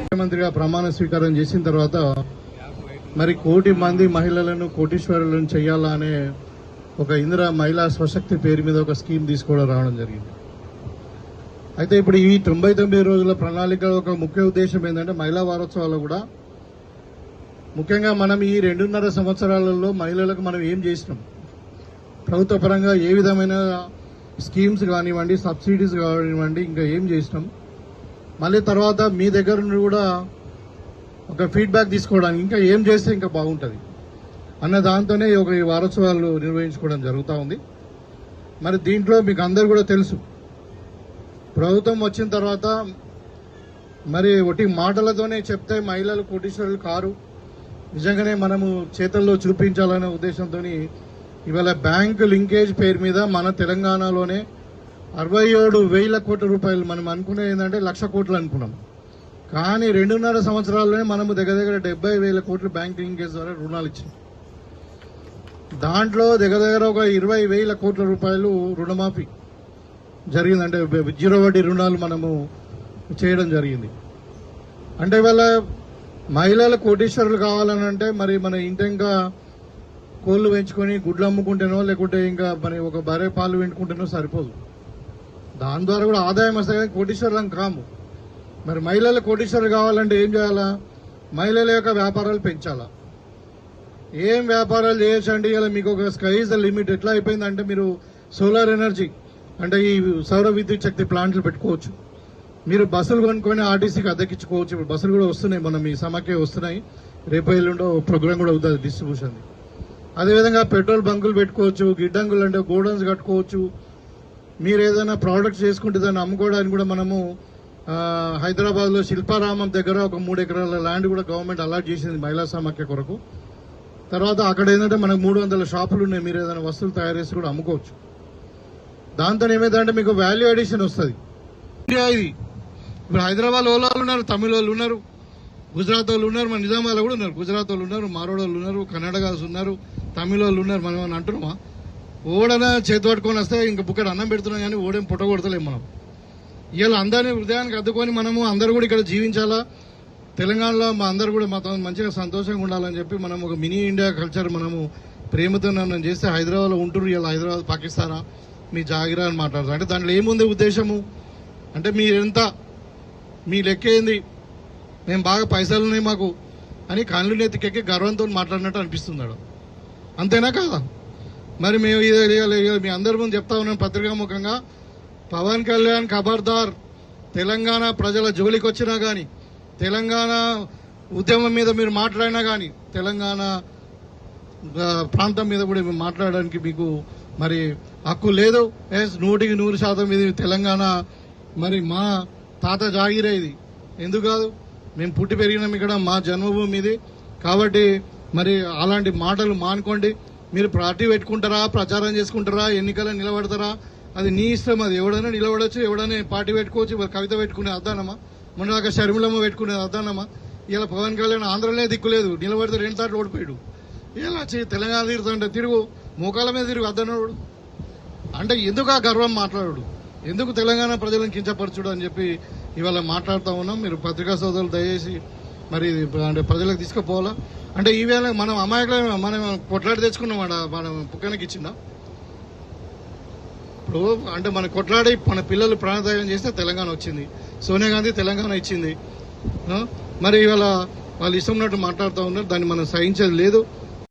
ముఖ్యమంత్రిగా ప్రమాణ స్వీకారం చేసిన తర్వాత మరి 1 కోటి మంది మహిళలను కోటీశ్వరులను చేయాలా అనే ఒక ఇందిరా మహిళా స్వశక్తి పేరు మీద ఒక స్కీమ్ తీసుకోవడం రావడం జరిగింది. అయితే ఇప్పుడు ఈ 99 రోజుల ప్రణాళిక ఒక ముఖ్య ఉద్దేశం ఏంటంటే మహిళా వారోత్సవాలు కూడా ముఖ్యంగా మనం ఈ 2.5 సంవత్సరాలలో మహిళలకు మనం ఏం చేసినాం, ప్రభుత్వ పరంగా ఏ విధమైన స్కీమ్స్ కానివ్వండి, సబ్సిడీస్ కానివ్వండి, ఇంకా ఏం చేసినాం, మళ్ళీ తర్వాత మీ దగ్గర నుండి కూడా ఒక ఫీడ్బ్యాక్ తీసుకోవడానికి ఇంకా ఏం చేస్తే ఇంకా బాగుంటుంది అన్న దాంతోనే ఒక ఈ వారోత్సవాలు నిర్వహించుకోవడం జరుగుతూ ఉంది. మరి దీంట్లో మీకు అందరు కూడా తెలుసు, ప్రభుత్వం వచ్చిన తర్వాత మరి ఒకటి మాటలతోనే చెప్తే మహిళలు కోటీశ్వరులు కారు, నిజంగానే మనము చేతల్లో చూపించాలనే ఉద్దేశంతో ఇవాళ బ్యాంకు లింకేజ్ పేరు మీద మన తెలంగాణలోనే 67,000 కోట్ల రూపాయలు మనం అనుకునే ఏంటంటే 1,00,000 కోట్లు అనుకున్నాం. కానీ 2.5 సంవత్సరాల్లోనే మనము దగ్గర 70,000 కోట్లు బ్యాంక్ లింకేజ్ ద్వారా రుణాలు ఇచ్చాం. దాంట్లో దగ్గర ఒక 20,000 కోట్ల రూపాయలు రుణమాఫీ జరిగింది, అంటే 0 వడ్డీ రుణాలు మనము చేయడం జరిగింది. అంటే ఇవాళ మహిళల కోటీశ్వరులు కావాలని అంటే మరి మన ఇంటింకా కోళ్లు పెంచుకొని గుడ్లు అమ్ముకుంటేనో లేకుంటే ఇంకా మరి ఒక బర్రె పాలు పెంచుకుంటేనో సరిపోదు, దాని ద్వారా కూడా ఆదాయం వస్తే కానీ కోటీశ్వరులం కాము. మరి మహిళల కోటీశ్వరులు కావాలంటే ఏం చేయాలా, మహిళల యొక్క వ్యాపారాలు పెంచాలా. ఏం వ్యాపారాలు చేయొచ్చండి, ఇలా మీకు ఒక స్కై ఇస్ ద లిమిట్. ఎట్లా అయిపోయిందంటే మీరు సోలార్ ఎనర్జీ అంటే ఈ సౌర విద్యుత్ శక్తి ప్లాంట్లు పెట్టుకోవచ్చు, మీరు బస్సులు కొనుక్కొని ఆర్టీసీకి అద్దెకించుకోవచ్చు. ఇప్పుడు బస్సులు కూడా వస్తున్నాయి, మనం ఈ సమాఖ్య వస్తున్నాయి, రేపు ఎల్లుండో ప్రోగ్రామ్ కూడా అవుతుంది డిస్ట్రిబ్యూషన్. అదేవిధంగా పెట్రోల్ బంకులు పెట్టుకోవచ్చు, గిడ్డంగులు అంటే గోడౌన్స్ కట్టుకోవచ్చు. మీరు ఏదైనా ప్రోడక్ట్స్ చేసుకుంటే దాన్ని అమ్ముకోవడానికి కూడా మనము హైదరాబాద్ లో శిల్పారామం దగ్గర ఒక 3 ఎకరాల ల్యాండ్ కూడా గవర్నమెంట్ అలాట్ చేసింది మహిళా సమాఖ్య కొరకు. తర్వాత అక్కడ ఏంటంటే మనకు 300 షాపులు ఉన్నాయి, మీరు ఏదైనా వస్తువులు తయారు చేసి కూడా అమ్ముకోవచ్చు. దాంతో ఏమైందంటే మీకు వాల్యూ అడిషన్ వస్తుంది. ఇది ఇప్పుడు హైదరాబాద్ వాళ్ళు ఉన్నారు, తమిళ వాళ్ళు ఉన్నారు, గుజరాత్ వాళ్ళు ఉన్నారు, మన నిజామాబాద్ కూడా ఉన్నారు, గుజరాత్ వాళ్ళు ఉన్నారు, మారోడ్ వాళ్ళు ఉన్నారు, కర్ణాటకాస్ ఉన్నారు, తమిళ వాళ్ళు ఉన్నారు. మనం ఏమన్నా అంటున్నామా? ఓడన చేతి పట్టుకొని వస్తే ఇంకా బుక్కడ అన్నం పెడుతున్నాం కానీ ఓడేం పుట్టగొడతలేం మనం. ఇవాళ అందరినీ హృదయానికి అద్దుకొని మనము అందరూ కూడా ఇక్కడ జీవించాలా, తెలంగాణలో మా అందరూ కూడా మాతో మంచిగా సంతోషంగా ఉండాలని చెప్పి మనం ఒక మినీ ఇండియా కల్చర్ మనము ప్రేమతో నన్ను చేస్తే హైదరాబాద్లో ఉంటున్నారు. ఇలా హైదరాబాద్ పాకిస్తానా మీ జాగిరా అని మాట్లాడతారు. అంటే దాంట్లో ఏముంది ఉద్దేశము అంటే మీరెంత, మీ లెక్క ఏంది, మేము బాగా పైసలు ఉన్నాయి మాకు అని కళ్ళు నెత్తికెక్కి గర్వంతో మాట్లాడినట్టు అనిపిస్తున్నాడు. అంతేనా కాదా? మరి మేము మీ అందరి ముందు చెప్తా ఉన్నాం పత్రికాముఖంగా, పవన్ కళ్యాణ్ ఖబర్దార్, తెలంగాణ ప్రజల జోలికి వచ్చినా కానీ, తెలంగాణ ఉద్యమం మీద మీరు మాట్లాడినా కానీ, తెలంగాణ ప్రాంతం మీద కూడా మేము మాట్లాడడానికి మీకు మరి హక్కు లేదు. 100% ఇది తెలంగాణ మరి మా తాత జాగిరే, ఇది ఎందుకు కాదు, మేము పుట్టి పెరిగినాం ఇక్కడ, మా జన్మభూమి ఇది. కాబట్టి మరి అలాంటి మాటలు మానుకోండి. మీరు పార్టీ పెట్టుకుంటారా, ప్రచారం చేసుకుంటారా, ఎన్నికల్లో నిలబడతారా, అది నీ ఇష్టం. అది ఎవడైనా నిలబడచ్చు, ఎవడైనా పార్టీ పెట్టుకోవచ్చు. కవిత పెట్టుకునే అద్దానమా, మొన్నదాకా షర్మిలమ్మ పెట్టుకునేది అద్దానమా. ఇలా పవన్ కళ్యాణ్ ఆంధ్రలోనే దిక్కులేదు, నిలబడితే 2 సార్లు ఓడిపోయాడు. ఇలా తెలంగాణ తిరుగుతుంటే తిరుగు, మోకాల మీద తిరుగు అద్దనోడు. అంటే ఎందుకు ఆ గర్వం మాట్లాడు, ఎందుకు తెలంగాణ ప్రజలను కించపరచుడు అని చెప్పి ఇవాళ మాట్లాడుతూ ఉన్నాం. మీరు పత్రికా సోదరులు దయచేసి మరి అంటే ప్రజలకు తీసుకుపోవాలా. అంటే ఈవేళ మనం అమాయకులు మనం కొట్లాడి తెచ్చుకున్నాం, మనం పుక్కనికి ఇచ్చిందా? ఇప్పుడు అంటే మన కొట్లాడి మన పిల్లలు ప్రాణత్యాగం చేస్తే తెలంగాణ వచ్చింది, సోనియా గాంధీ తెలంగాణ ఇచ్చింది. మరి ఇవాళ వాళ్ళు ఇష్టం ఉన్నట్టు మాట్లాడుతూ ఉన్నారు, దాన్ని మనం సహించేది లేదు.